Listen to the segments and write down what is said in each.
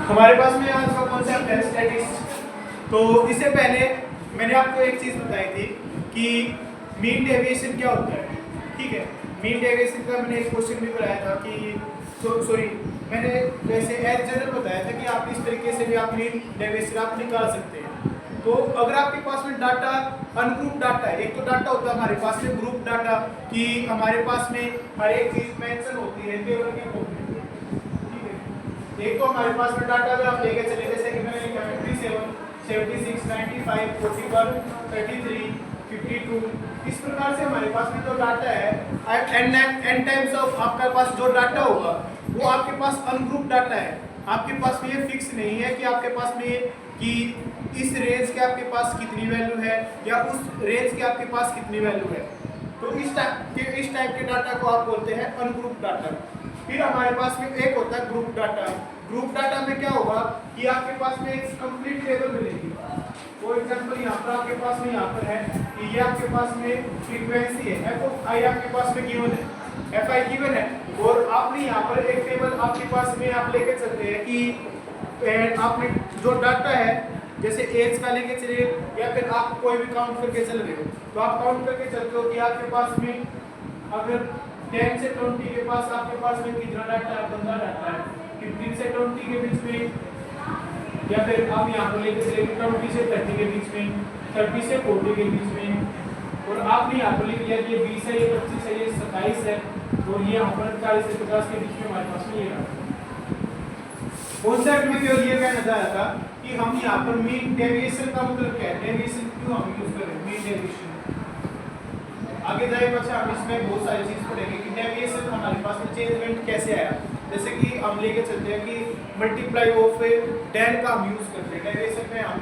हमारे पास में आज का कॉन्सेप्ट है स्टैटिस्टिक्स। तो इससे पहले मैंने आपको एक चीज़ बताई थी कि मीन डेविएशन क्या होता है। ठीक है, मीन डेविएशन का मैंने एक क्वेश्चन भी बनाया था कि सॉरी मैंने वैसे एज जनरल बताया था कि आप इस तरीके से भी आप मीन डेविएशन आप निकाल सकते हैं। तो अगर आपके पास में डाटा अनग्रुप डाटा है, एक तो डाटा होता है हमारे पास में ग्रुप डाटा कि हमारे पास में हर एक चीज मेंशन होती है टेबल के फॉर्म में। ठीक है, एक तो हमारे पास में डाटा अगर आप लेके चले जैसे कि मैंने लिखा है 57 76 95 41 33 52 इस प्रकार से हमारे पास में जो डाटा है एन टाइम्स ऑफ आपके पास जो डाटा होगा वो आपके पास अनग्रुप डाटा है। आपके पास में ये फिक्स नहीं है कि आपके पास में कि इस रेंज के आपके पास कितनी वैल्यू है या उस रेंज के आपके पास कितनी वैल्यू है। तो इस टाइप के डाटा को आप बोलते हैं अनग्रुप डाटा। फिर हमारे पास में एक होता है ग्रुप डाटा। ग्रुप डाटा में क्या होगा कि आपके पास में एक कंप्लीट टेबल मिलेगी। फॉर एग्जांपल यहाँ पर आपके पास में यहाँ पर है कि ये आपके पास में फ्रीक्वेंसी है एफ ऑफ आई आपके पास में गिवन है, एफ आई गिवन है और आपने यहाँ पर एक टेबल आपके पास में आप लेके चलते हैं कि आपने जो डाटा है जैसे एज का लेके चलिए या फिर आप कोई भी काउंट करके चल रहे हो तो आप काउंट करके चलते हो कि आपके पास में अगर 10 से 20 के पास आपके पास में कितना डाटा है, 15 डाटा है। 15 से 20 के बीच में या फिर आप यहाँ पर लेके चले 20 से 30 के बीच में, 30 से 40 के बीच में और आपने यहाँ पर लिख लिया कि ये 20 है, ये 25 है, ये 27 है और ये यहाँ पर 40 से 50 के बीच में हमारे पास में ये डाटा। कॉन्सेप्ट में केवल ये कहना चाह रहा था कि हम यहाँ पर मीन डेविएशन का मतलब क्या है, डेविएशन क्यों हम यूज कर रहे हैं मीन डेविएशन। आगे जाए बच्चा हम इसमें बहुत सारी चीज पढ़ेंगे कि डेविएशन हमारे पास में चेंजमेंट कैसे आया। जैसे कि हम लेके चलते हैं कि मल्टीप्लाई ऑफ डेल का हम यूज करते हैं डेविएशन में। हम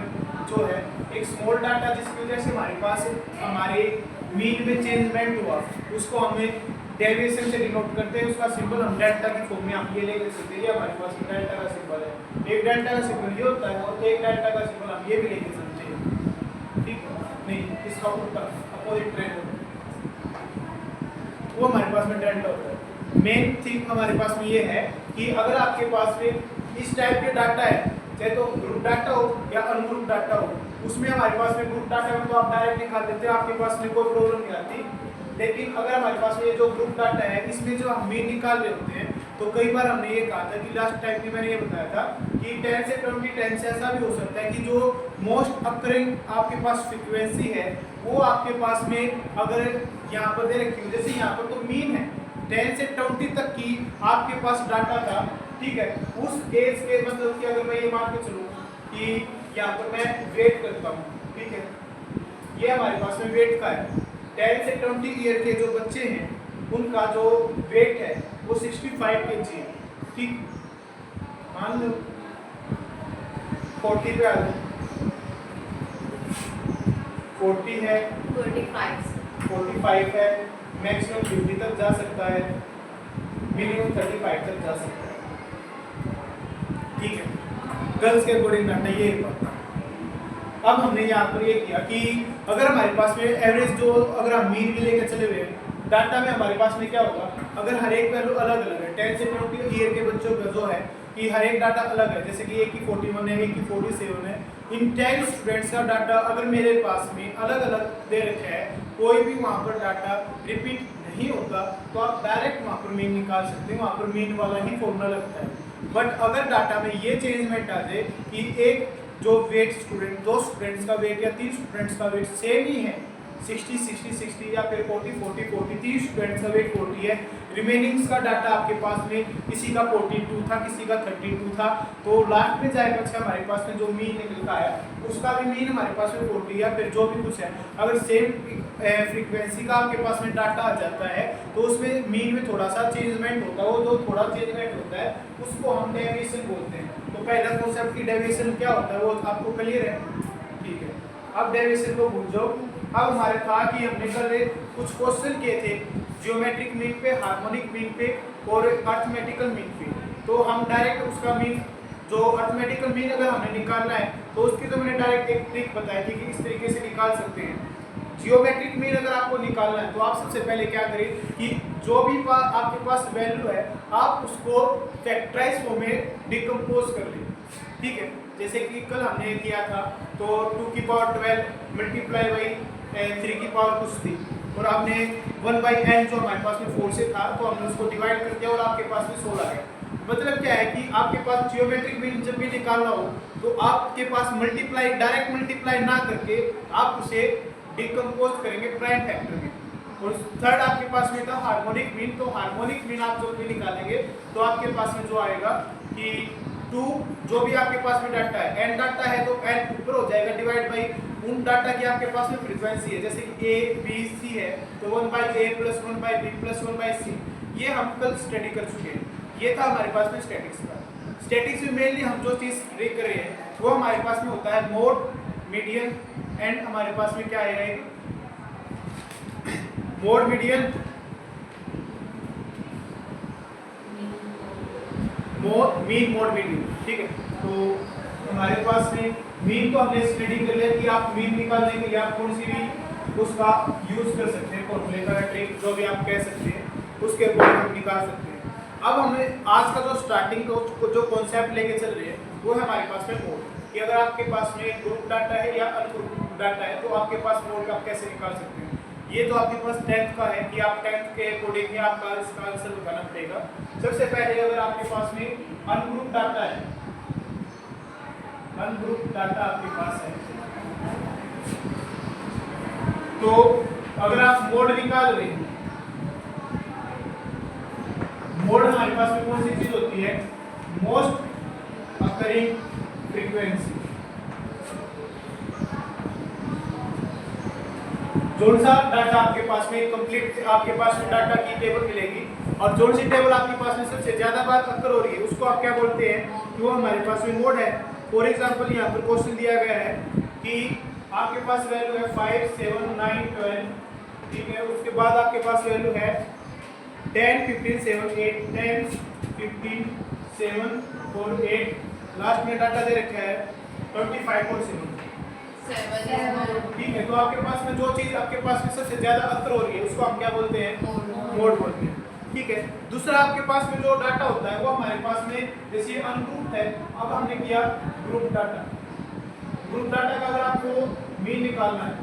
जो है एक स्मॉल डाटा जिसकी वजह से हमारे पास हमारे मीन में चेंजमेंट हुआ उसको हमें डेविएशन से डिनोट करते हैं। उसका सिंबल हम डेल्टा की फॉर्म में हम ये लेके चलते हैं। ये हमारे पास डेल्टा का सिंबल है, एक डेल्टा का सिंबल ये होता है और एक डेल्टा का सिंबल हम ये भी लेके चलते हैं। ठीक नहीं, इसका उल्टा अपोजिट ट्रेंड वो हमारे पास में डेल्टा होता है। मेन थिंग हमारे पास में ये है कि अगर आपके पास में इस टाइप के डाटा है चाहे तो ग्रुप डाटा हो या अनग्रुप डाटा हो, उसमें हमारे पास में ग्रुप डाटा में तो आप डायरेक्ट निकाल देते हैं, आपके पास में कोई प्रॉब्लम नहीं आती। लेकिन अगर हमारे पास में ये जो ग्रुप डाटा है इसमें जो हम मीन निकाल रहे होते हैं तो कई बार हमने ये कहा था कि लास्ट टाइम भी मैंने ये बताया था कि 10 से 20 10 से ऐसा भी हो सकता है कि जो मोस्ट अकरिंग आपके पास फ्रीक्वेंसी है वो आपके पास में अगर यहाँ पर दे रखी हो, जैसे यहाँ पर तो मीन है 10 से 20 तक की आपके पास डाटा था। ठीक है, उस एज के मतलब कि अगर मैं ये मान के चलूँ कि यहाँ पर मैं वेट करता हूँ। ठीक है, ये हमारे पास में वेट का है 10 से 20 ईयर के जो बच्चे हैं उनका जो वेट है वो 65 kg है। ठीक, मान लो 40 पे आ जाओ, 40 है 45 है, मैक्सिमम 50 तक जा सकता है, मिनिमम 35 तक जा सकता है। ठीक है, गर्ल्स के अकॉर्डिंग डाटा ये है। अब हमने यहाँ पर ये किया कि अगर हमारे पास में एवरेज जो अगर हम मीन भी लेकर चले हुए डाटा में हमारे पास में क्या होगा अगर हर एक वैल्यू अलग अलग है 10 से 20 ईयर के बच्चों का जो है कि हर एक डाटा अलग है, जैसे कि एक की 41 है, एक की 47 है। इन 10 स्टूडेंट्स का डाटा अगर मेरे पास में अलग अलग दे रखा है, कोई भी वहाँ पर डाटा रिपीट नहीं होता तो आप डायरेक्ट वहाँ पर मीन निकाल सकते हैं, वहाँ पर मीन वाला ही फॉर्मूला लगता है। बट अगर डाटा में ये चेंजमेंट आ जाए कि एक जो वेट स्टूडेंट 2 स्टूडेंट्स का वेट या 3 स्टूडेंट्स का वेट सेम ही है 60 60 60 या फिर 40 40 40 3 स्टूडेंट्स का वेट 40 है, रिमेनिंग्स का डाटा आपके पास में किसी का 42 था किसी का 32 था, तो लास्ट में जाएगा अच्छा हमारे पास में जो मीन निकलता है उसका भी मीन हमारे पास में 40 या फिर जो भी कुछ है। अगर सेम फ्रीक्वेंसी का आपके पास में डाटा आ जाता है तो उसमें मीन में थोड़ा सा चेंजमेंट होता है, वो जो थोड़ा चेंजमेंट होता है उसको हम डेविएशन बोलते हैं। तो पहला कॉन्सेप्ट की डेविएशन क्या होता है वो आपको क्लियर है। ठीक है, अब डेविएशन को भूल जाओ। अब हमारे था कि हमने कल कुछ क्वेश्चन किए थे जियोमेट्रिक मीन पे, हार्मोनिक मीन पे और अर्थमेटिकल मीन पे। तो हम डायरेक्ट उसका मीन जो अर्थमेटिकल मीन अगर हमें निकालना है तो उसकी तो मैंने डायरेक्ट एक ट्रिक बताई थी कि इस तरीके से निकाल सकते हैं। जियोमेट्रिक मीन अगर आपको निकालना है तो आप सबसे पहले क्या करें कि जो भी आपके पास वैल्यू है आप उसको फैक्टराइज फॉर्म में डिकम्पोज कर लें, ठीक है। जैसे कि कल हमने किया था तो 2 की पावर 12 मल्टीप्लाई बाई 3 की पावर कुछ थी और आपने 1/n जो हमारे पास में 4 से था तो हमने उसको डिवाइड कर दिया और आपके पास में 16 है। मतलब क्या है कि आपके पास जियोमेट्रिक मीन जब भी निकालना हो तो आपके पास मल्टीप्लाई डायरेक्ट मल्टीप्लाई ना करके आप उसे डिकम्पोज करेंगे प्राइम फैक्टर में। और थर्ड आपके पास में था हार्मोनिक मीन, तो हार्मोनिक मीन आप जब भी निकालेंगे तो आपके पास में जो आएगा कि 2 जो भी आपके पास में डाटा है, n डाटा है तो n ऊपर हो जाएगा डिवाइड बाई उन डाटा की आपके पास में फ्रीक्वेंसी है, जैसे कि a b c है तो 1/a + 1/b + 1/c। ये हम कल स्टडी कर चुके हैं। ये था हमारे पास में स्टैटिक्स का। स्टैटिक्स में मेनली हम जो चीज़ रीड कर रहे हैं वो हमारे पास में होता है मोड, मीडियन एंड हमारे पास में क्या आएगा mode, median, mean, mode, median, ठीक है। तो हमारे पास में मीन को हमने स्टडी कर लिया कि आप मीन निकालने के लिए आप कौन सी भी उसका यूज कर सकते हैं, फॉर्मूले का ट्रिक जो भी आप कह सकते हैं उसके अकॉर्डिंग हम निकाल सकते हैं। अब हमें आज का जो स्टार्टिंग जो कॉन्सेप्ट लेके चल रहे हैं वो है हमारे पास में मोड, कि अगर आपके पास में ग्रुप डाटा है या अनग्रुप डाटा है तो आपके पास मोड आप कैसे निकाल सकते हैं। ये तो आपके पास 10th का है कि आप 10th के अकॉर्डिंग ही आपका इसका आंसर बताना पड़ेगा। सबसे पहले अगर आपके पास में अनग्रुप डाटा है, अनग्रुप डाटा आपके पास है तो अगर आप मोड निकाल रहे हैं, मोड हमारे पास में कौन सी चीज होती है, मोस्ट अकरिंग फ्रीक्वेंसी। जोन सा डाटा आपके पास में कंप्लीट आपके पास में डाटा की टेबल मिलेगी और जोन सी टेबल आपके पास में सबसे ज्यादा बार अक्कर हो रही है उसको आप क्या बोलते हैं कि वो हमारे पास में मोड है। फॉर एग्जांपल यहाँ पर क्वेश्चन दिया गया है कि आपके पास वैल्यू है 5 7 9 12, ठीक है। उसके बाद आपके पास वैल्यू है 10 15 7 8 10 15 7 4 8, लास्ट में डाटा दे रखा है 25 और 7, ठीक है। तो आपके पास में जो चीज आपके पास में सबसे ज्यादा अंतर हो रही है उसको हम क्या बोलते हैं, मोड बोलते हैं, ठीक है। दूसरा आपके पास में जो डाटा होता है वो हमारे पास में जैसे ये अनग्रुप है, अब हमने किया ग्रुप डाटा। ग्रुप डाटा का अगर आपको मीन निकालना है,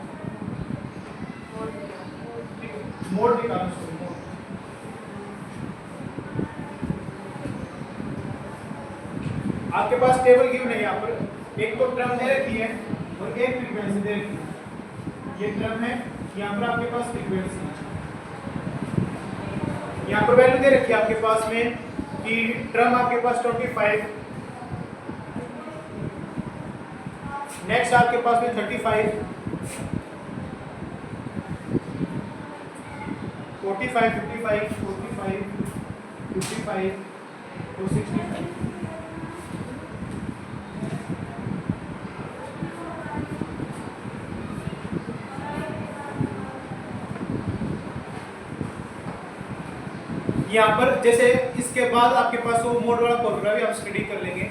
ठीक है, मोड निकालना है, आपके पास टेबल गिवन है यहाँ पर, एक तो टर्म दे रखी है और एक फ्रीक्वेंसी दे रखी है। ये टर्म है, यहाँ पर आपके पास फ्रीक्वेंसी है, यहाँ पर वैल्यू दे रखी है आपके पास में कि टर्म आपके पास 25, नेक्स्ट आपके पास में 35, 45 55 45 55 और 65। यहाँ पर जैसे इसके बाद आपके पास वो मोड वाला फॉर्मूला भी हम स्टडी कर लेंगे।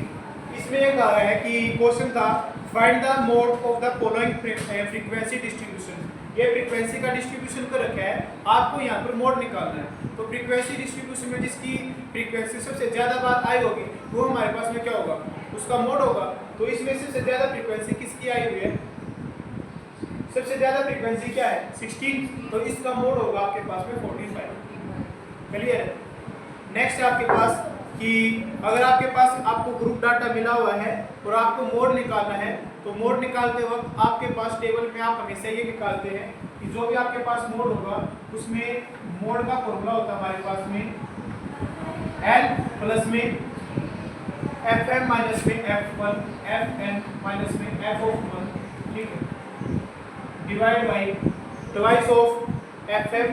इसमें ये कहा है कि क्वेश्चन था find the mode of the following frequency distribution. ये फ्रीक्वेंसी का डिस्ट्रीब्यूशन कर रखा है, आपको यहाँ पर मोड निकालना है। तो फ्रीक्वेंसी डिस्ट्रीब्यूशन में जिसकी फ्रीक्वेंसी सबसे ज्यादा बार आई होगी वो हमारे पास में क्या होगा, उसका मोड होगा। तो इसमें सबसे ज्यादा फ्रीक्वेंसी किसकी आई हुई है, सबसे ज्यादा फ्रीक्वेंसी क्या है 16, तो इसका मोड होगा आपके पास में 45। क्लियर है। नेक्स्ट आपके पास कि अगर आपके पास आपको ग्रुप डाटा मिला हुआ है और आपको मोड निकालना है तो मोड निकालते वक्त आपके पास टेबल में आप हमेशा ये निकालते हैं कि जो भी आपके पास मोड होगा उसमें मोड का फॉर्मूला होता है हमारे पास में L प्लस में Fm माइनस में F1 Fn माइनस में F of 1, ठीक है, divide by twice of Fm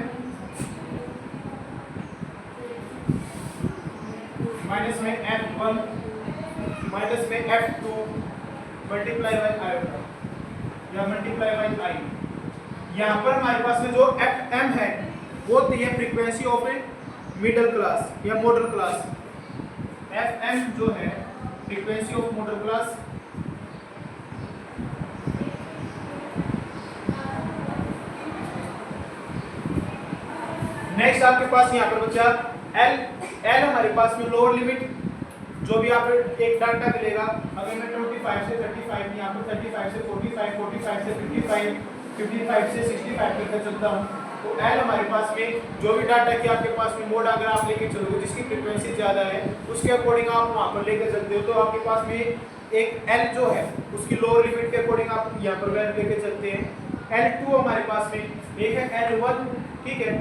minus में F1 माइनस में F2 मल्टीप्लाई बाई I या मल्टीप्लाई बाई I। यहाँ पर हमारे पास में जो Fm है वो होती है frequency of a middle class या मॉडल क्लास। Fm जो है frequency of model class, next आपके पास यहाँ पर बचा एल। एल हमारे पास में लोअर लिमिट, जो भी आप एक डाटा मिलेगा, अगर मैं 25 से 35 यहाँ पर 35 से 45, 45 से 55, 55 से 65 तक चलता हूँ, तो एल हमारे पास में जो भी डाटा की आपके पास में मोड अगर आप लेके चलोगे जिसकी फ्रीक्वेंसी ज़्यादा है उसके अकॉर्डिंग आप वहाँ पर लेके चलते हो, तो आपके पास में एक एल जो है उसकी लोअर लिमिट के अकॉर्डिंग आप यहाँ पर वैल्यू लेके चलते हैं। L2 हमारे पास में एक है L1, ठीक है,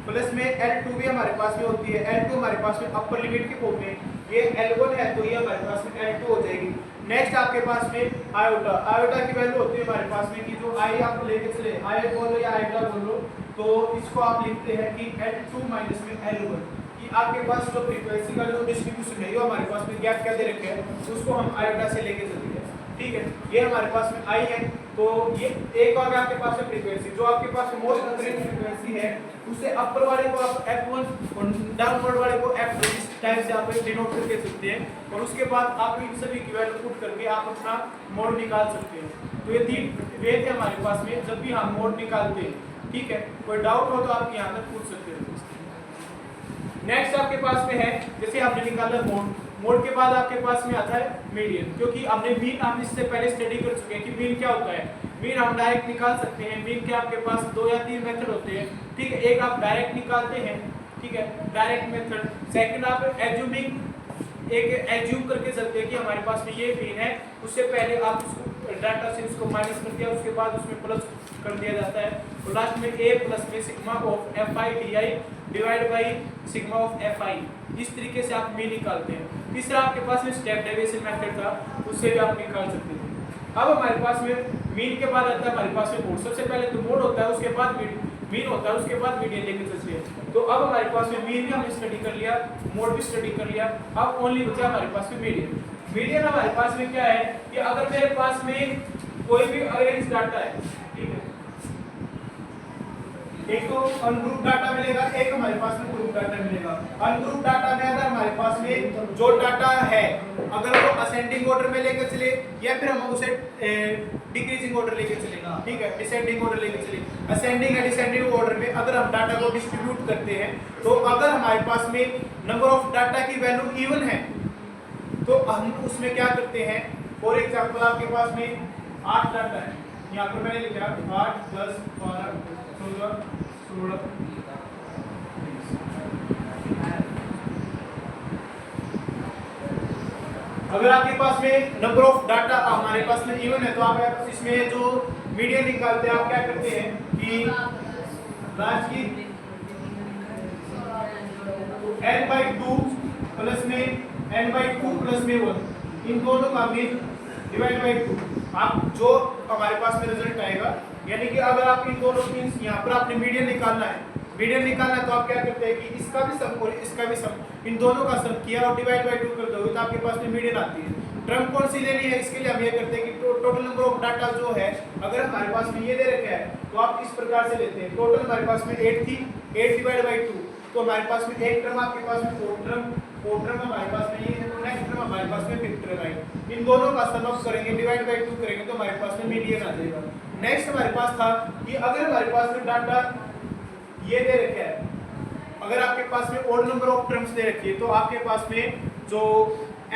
प्लस में L2 भी हमारे पास में होती है। L2 हमारे पास में अपर लिमिट के फॉर्म में, ये L1 है तो ये हमारे पास में L2 हो जाएगी। नेक्स्ट आपके पास में आयोटा। आयोटा की वैल्यू होती है हमारे पास में कि जो आई आप लेके चले, आई बोलो या आयोटा बोलो, तो इसको आप लिखते हैं कि L2 माइनस में L1, कि आपके पास जो फ्रीक्वेंसी का जो डिस्ट्रीब्यूशन है, जो हमारे पास में गैप क्या दे रखे हैं, उसको हम आयोटा से लेके चलते हैं, ठीक है। ये हमारे पास में आई है, तो ये एक और आपके पास है फ्रीक्वेंसी, जो आपके पास मोस्ट अकरिंग फ्रीक्वेंसी है उससे अपर वाले को आप F1 और डाउनवर्ड वाले को F2 इस टाइप से आप डिनोट करके सकते हैं, और उसके बाद आप इन सभी की वैल्यू पुट करके आप अपना मोड निकाल सकते हैं। तो ये 3 वे थे हमारे पास में जब भी हम मोड निकालते हैं, ठीक है। कोई डाउट हो तो आप यहाँ तक पूछ सकते हो। नेक्स्ट आपके पास में है, जैसे आपने निकाला मोड, मोड के बाद आपके पास में आता है मीडियन, क्योंकि हमने मीन हम इससे पहले स्टडी कर चुके हैं कि मीन क्या होता है। मीन हम डायरेक्ट निकाल सकते हैं। मीन के आपके पास 2 या 3 मेथड होते हैं, ठीक है। एक आप डायरेक्ट निकालते हैं, ठीक है, डायरेक्ट मेथड। सेकंड आप एज्यूमिंग, एक एज्यूम करके चलते हैं कि हमारे पास में ये मीन है, उससे पहले आप उसको डाटा से उसको माइनस कर दिया, उसके बाद उसमें प्लस कर दिया जाता है, और लास्ट में a प्लस में sigma of fi di divide by sigma of fi, इस तरीके से आप मीन निकालते हैं। तीसरा आपके पास में स्टेप डेविएशन मेथड था, उससे भी आप निकाल सकते थे। अब हमारे पास में मीन के बाद आता है हमारे पास में मोड। सबसे पहले तो मोड होता है, उसके बाद मीन होता है, उसके बाद मीडियन लेके चलते हैं। तो अब हमारे पास में मीन भी हमने स्टडी कर लिया, मोड भी स्टडी कर लिया, अब ओनली बचा हमारे पास में मीडियन। मीडियन हमारे पास में क्या है कि अगर मेरे पास में कोई भी अरेंज डाटा है, ठीक है, एक तो अनग्रुप डाटा मिलेगा, एक हमारे पास में ग्रुप डाटा मिलेगा। अनग्रुप डाटा में अगर हमारे पास में जो डाटा है अगर वो असेंडिंग ऑर्डर में लेकर चले, या फिर हम उसे डिक्रीजिंग ऑर्डर लेके चलेगा, ठीक है, डिसेंडिंग ऑर्डर लेके चले। असेंडिंग या डिसेंडिंग ऑर्डर में अगर हम डाटा को डिस्ट्रीब्यूट करते हैं, तो अगर हमारे पास में नंबर ऑफ डाटा की वैल्यू इवन है, तो हम उसमें क्या करते हैं। फॉर एग्जांपल आपके पास में 8 डाटा है, यहाँ पर मैंने लिखा 8, 10, 12, 14, 16। अगर आपके पास में नंबर ऑफ डाटा हमारे पास में इवन है, तो आप इसमें जो मीडियन निकालते हैं, आप क्या करते हैं कि लास्ट की n/2 प्लस में n/2 प्लस में 1, इन दोनों का मीन डिवाइड बाई 2, आप जो हमारे पास में रिजल्ट आएगा, यानी कि अगर आप इन दोनों मीन्स यहाँ पर आपने मीडियन निकालना है, मीडियन निकालना है, तो आप क्या करते हैं कि इसका भी सम और इसका भी सम, इन दोनों का सम किया और डिवाइड बाई 2 कर दोगे तो आपके पास में मीडियन आती है। टर्म कौन सी लेनी है, इसके लिए हम ये करते हैं कि टोटल नंबर ऑफ डाटा जो है, अगर हमारे पास में ये दे रखा है, तो आप इस प्रकार से लेते हैं। टोटल हमारे पास में 8 थी, 8 डिवाइड बाई 2, तो हमारे पास में एक टर्म आपके पास में 4 टर्म हमारे पास में ये है, तो नेक्स्ट टर्म हमारे पास में 5th टर्म आएगी। इन दोनों का सम अप करेंगे, डिवाइड बाई 2 करेंगे, तो हमारे पास में मीडियन आ जाएगा। नेक्स्ट हमारे पास था कि अगर हमारे पास में डाटा ये दे रखा है, अगर आपके पास में ओड नंबर ऑफ टर्म्स दे रखी है, तो आपके पास में जो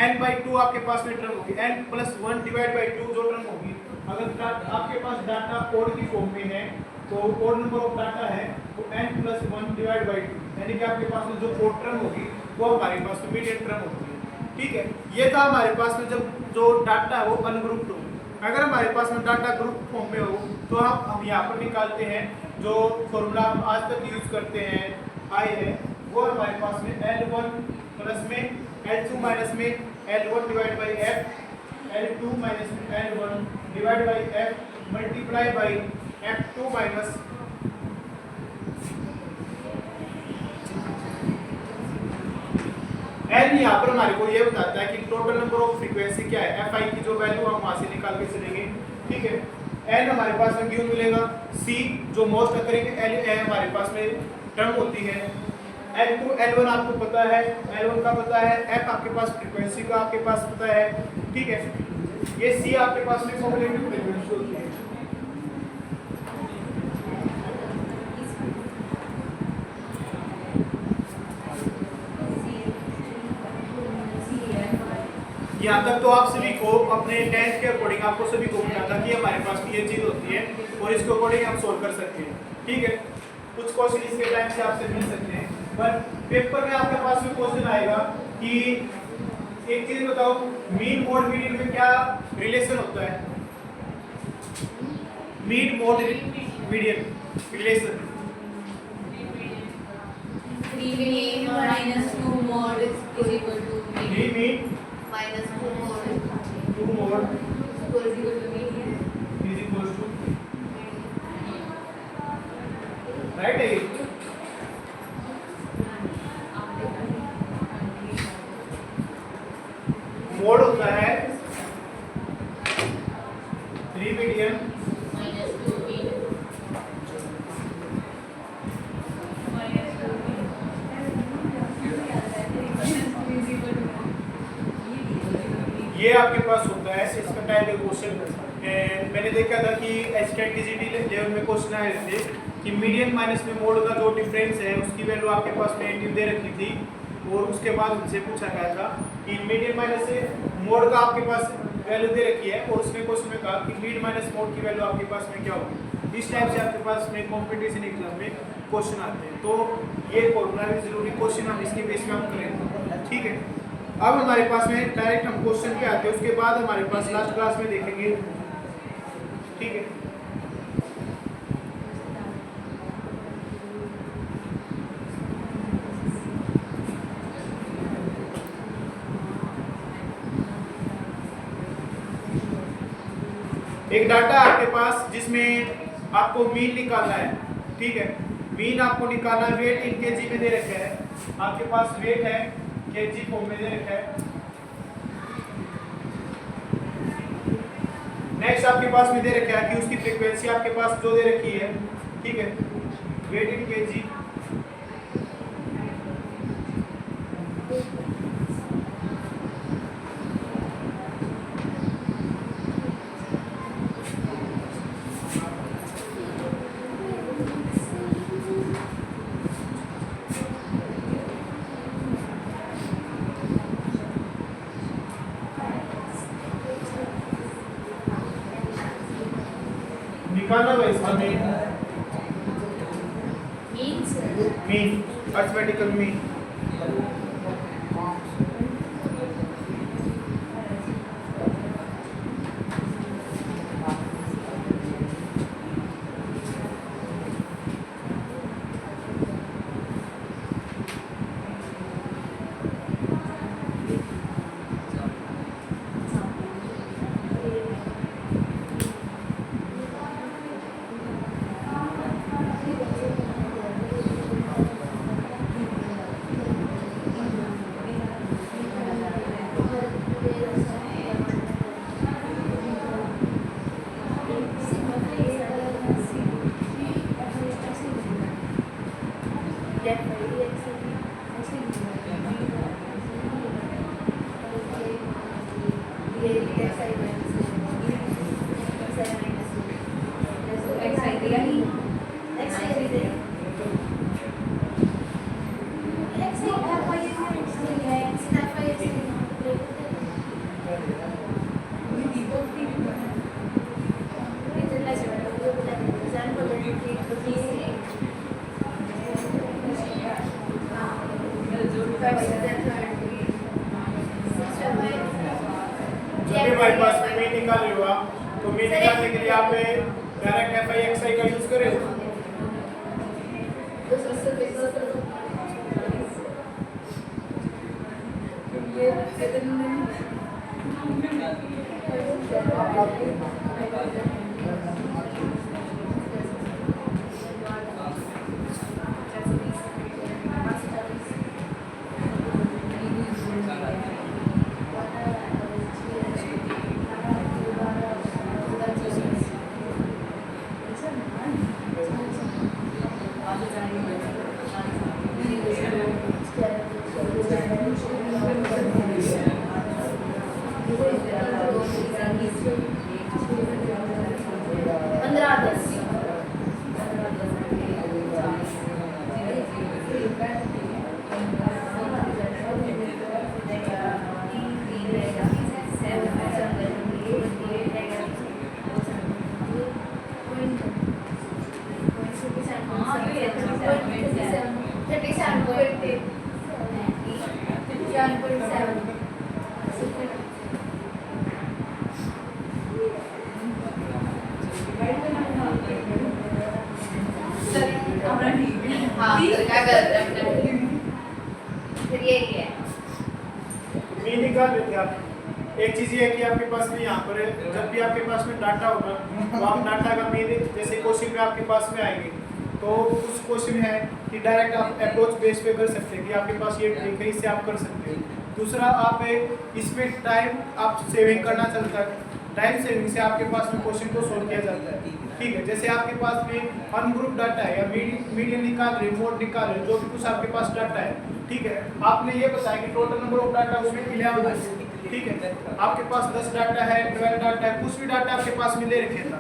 n/2 आपके पास में टर्म होगी, n+1 डिवाइड बाई 2 जो टर्म होगी, अगर आपके पास डाटा ओड की फॉर्म में है, तो ओड नंबर ऑफ डाटा है तो n+1 डिवाइड बाई 2, यानी कि आपके पास में जो ओड टर्म होगी वो हमारे पास में मीडियन टर्म होगी, ठीक है। ये था हमारे पास में जब जो डाटा है वो अनग्रुप्ड हो। अगर हमारे पास में डाटा ग्रुप फॉर्म में हो, तो हम यहाँ पर निकालते हैं जो फॉर्मूला हम आज तक यूज करते हैं, आई है, वो हमारे पास में L1 प्लस में L2 माइनस में L1 divide by F, L2 minus में L1 divide by F multiply by F2 minus N। यहाँ पर हमारे को ये बताता है कि टोटल नंबर ऑफ फ्रीक्वेंसी क्या है, Fi की जो वैल्यू हम वहाँ से निकाल के चलेंगे, ठीक है। N हमारे पास में गिवन मिलेगा, C जो मोस्ट अकरिंग L हमारे पास में टर्म होती है, L2 L1 आपको पता है, L1 का पता है, F आपके पास फ्रीक्वेंसी का आपके पास पता है, ठीक है। ये C आपके पास में कॉम्युलेटिव फ्रीक्वेंसी होती है। यहाँ तक तो आप सभी को अपने 10th के अकॉर्डिंग आपको सभी को पता था कि हमारे पास ये चीज़ होती है और इसके अकॉर्डिंग हम सोल्व कर सकते हैं। ठीक है, कुछ क्वेश्चन इसके टाइम से आपसे मिल सकते हैं, पर पेपर में आपके पास भी क्वेश्चन आएगा कि एक चीज बताओ, मीन मोड मीडियन में क्या रिलेशन होता है? Mean mode median relation 3 mean minus 2 mod is equal to mean mean minus 2 mod 2 mode is equal to median. Is equal to right है ये? मोड होता है 3 मीडियन Minus 2 median. ये आपके पास होता है इसका टाइप का क्वेश्चन। मैंने देखा था कि एसटीजीटी लेवल में क्वेश्चन आए थे कि मीडियन माइनस में मोड का जो डिफरेंस है उसकी वैल्यू आपके पास नेगेटिव दे रखी थी और उसके बाद उनसे पूछा गया था कि मीडियन माइनस से मोड का आपके पास वैल्यू दे रखी है और उसने क्वेश्चन में कहा कि मीड माइनस मोड की वैल्यू आपके पास में क्या होगी। इस टाइप से आपके पास में कॉम्पिटिशन एग्जाम में क्वेश्चन आते हैं, तो ये फॉर्मूला भी जरूरी क्वेश्चन हम इसके बेस पे हम करेंगे। ठीक है, अब हमारे पास में डायरेक्ट हम क्वेश्चन पे आते हैं, उसके बाद हमारे पास लास्ट क्लास में देखेंगे। ठीक है, एक डाटा आपके पास जिसमें आपको मीन निकालना है। ठीक है, मीन आपको निकालना है, वेट इन केजी में दे रखा है, आपके पास वेट है केजी फॉर्म में दे रखा है। नेक्स्ट आपके पास में दे रखा है कि उसकी फ्रीक्वेंसी आपके पास जो दे रखी है। ठीक है, वेट इन केजी निकालना है इसका मीन अर्थमेटिकल मीन। हमारे पास में मीन निकाल रहे हो आप, तो मीन निकालने के लिए आप डायरेक्ट एफआई एक्सआई का यूज करें। सकते हैं आप। एक चीज़ ये है कि आपके पास में यहाँ पर जब भी आपके पास में डाटा होगा तो आप डाटा का मीन जैसे क्वेश्चन में आपके पास में आएंगे तो उस क्वेश्चन है कि डायरेक्ट आप अप्रोच बेस पे कर सकते हैं कि आपके पास ये ट्रिक है, इससे आप कर सकते हैं। दूसरा, आप इसमें टाइम आप सेविंग करना चलता है, टाइम सेविंग से आपके पास में क्वेश्चन को सोल्व किया जाता है। ठीक है, जैसे आपके पास में अनग्रुप डाटा है या मीडियन निकाल रहे, मोड निकाल रहे, जो भी कुछ आपके पास डाटा है, ठीक है, आपने ये बताया कि टोटल नंबर ऑफ डाटा उसमें 11 है। ठीक है, आपके पास 10 डाटा है, 12 डाटा है, कुछ भी डाटा आपके पास में ले रखे था,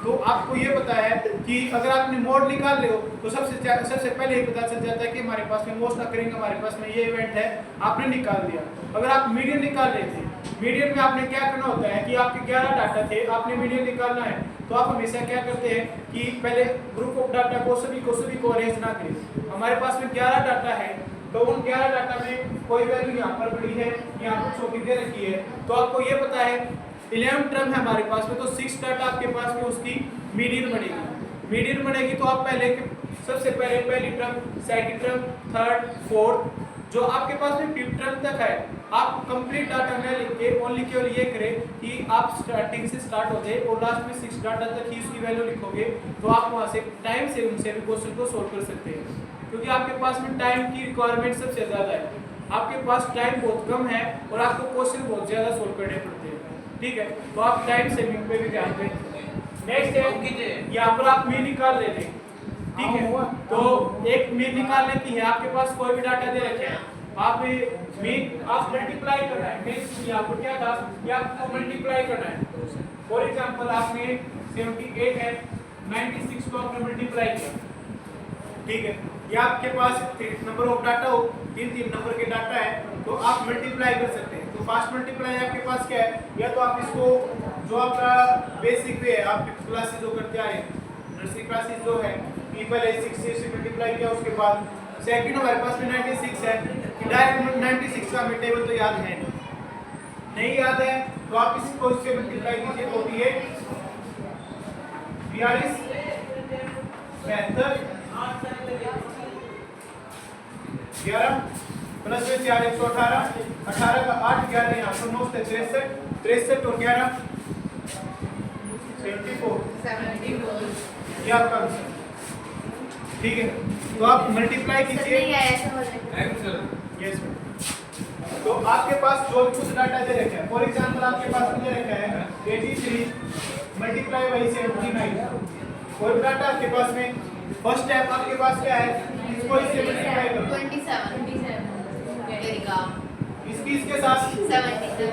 तो आपको ये पता है कि अगर आपने मोड निकाल रहे हो तो सबसे पहले ये पता चल जाता है कि हमारे पास में मोस्ट अकरिंग हमारे पास में ये इवेंट है, आपने निकाल दिया। अगर आप मीडियन निकाल रहे थे, मीडियन में आपने क्या करना होता है कि आपके 11 डाटा थे, आपने मीडियन निकालना है, तो आप हमेशा क्या करते हैं कि पहले ग्रुप ऑफ डाटा को सभी को अरेंज ना करें। हमारे पास में 11 डाटा है तो उन 11 डाटा में कोई वैल्यू यहाँ पर पड़ी है, यहाँ पर छोटी दे रखी है, तो आपको ये पता है 11 टर्म है हमारे पास में, तो 6 डाटा आपके पास में उसकी मीडियन बनेगी। मीडियन बनेगी तो आप सबसे पहले पहली term, second term, third, fourth, जो आपके पास में 5th टर्म तक है, आप कंप्लीट डाटा न लिख के ओनली केवल ये करें कि आप स्टार्टिंग से स्टार्ट हो जाए और लास्ट में 6 डाटा तक ही उसकी वैल्यू लिखोगे, तो आप वहाँ से टाइम सेविंग से भी क्वेश्चन को सोल्व कर सकते हैं। क्योंकि आपके पास में टाइम की रिक्वायरमेंट सबसे ज़्यादा है, आपके पास टाइम बहुत कम है और आपको क्वेश्चन बहुत ज़्यादा सोल्व करने पड़ते हैं। ठीक है, तो आप टाइम सेविंग पे भी ध्यान दें। नेक्स्ट है, यहाँ पर आप मीन निकाल रहे थे, ठीक है, तो एक मीन निकालने की है, आपके पास कोई भी डाटा दे रखे हैं, आप मीन आप मल्टीप्लाई करना है। मीन यहाँ पर क्या था कि आपको मल्टीप्लाई करना है। फॉर एग्जांपल आपने 78 है, 96 को आपने मल्टीप्लाई किया, ठीक है, या आपके पास नंबर ऑफ डाटा हो, 3 नंबर के डाटा है, तो आप मल्टीप्लाई कर सकते हैं। तो फास्ट मल्टीप्लाई आपके पास क्या है, या तो आप इसको जो आपका बेसिक वे है, आप क्लासेस जो करते आए नर्सरी क्लासेस जो है, पहले 6 से मल्टीप्लाई किया, उसके बाद सेकंड हमारे पास में 96 है, डायरेक्ट 96 का हमें टेबल तो याद है नहीं याद है, तो आप इसको इससे मल्टीप्लाई कीजिए, होती है 42, 72, 11 प्लस में 4 118, 18 का 8, 11 यहाँ पर 9 से 63 और 11 74 ये आपका आंसर। ठीक है, तो आप मल्टीप्लाई कीजिए। यस, तो आपके पास जो कुछ डाटा दे रखा है, फॉर एग्जांपल आपके पास दे रखा है 83 मल्टीप्लाई बाई 79, कोई डाटा आपके पास में फर्स्ट स्टेप आपके पास क्या है, इसको इससे मल्टीप्लाई करो 27 इसकी इसके साथ 72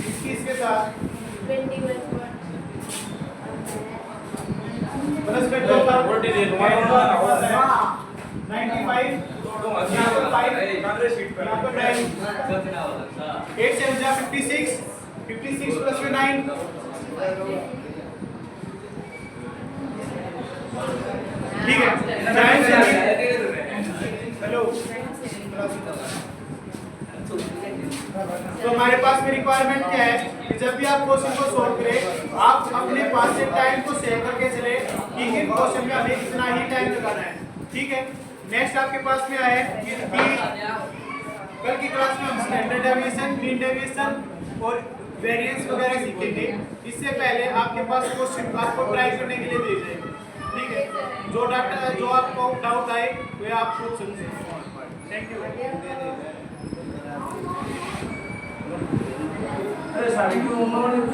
इसकी इसके साथ 21 प्लस में दो का 95 यहाँ पर 5 यहाँ पर 9 8 से 56 प्लस में 9 ठीक है, हेलो, तो हमारे पास में रिक्वायरमेंट क्या है कि जब भी आप क्वेश्चन को सोल्व करें, आप अपने पास से टाइम को सेव करके चले कि इन क्वेश्चन में हमें इतना ही टाइम लगाना है। ठीक है, नेक्स्ट आपके पास में आया है कि कल की क्लास में हम स्टैंडर्ड डेविएशन, मीन डेविएशन और वेरिएंस वगैरह सीखेंगे। इससे पहले आपके पास क्वेश्चन आपको ट्राई करने के लिए दे जाएंगे। ठीक है, जो आपको डाउट आए वो आप पूछ सकते हैं। Thank you.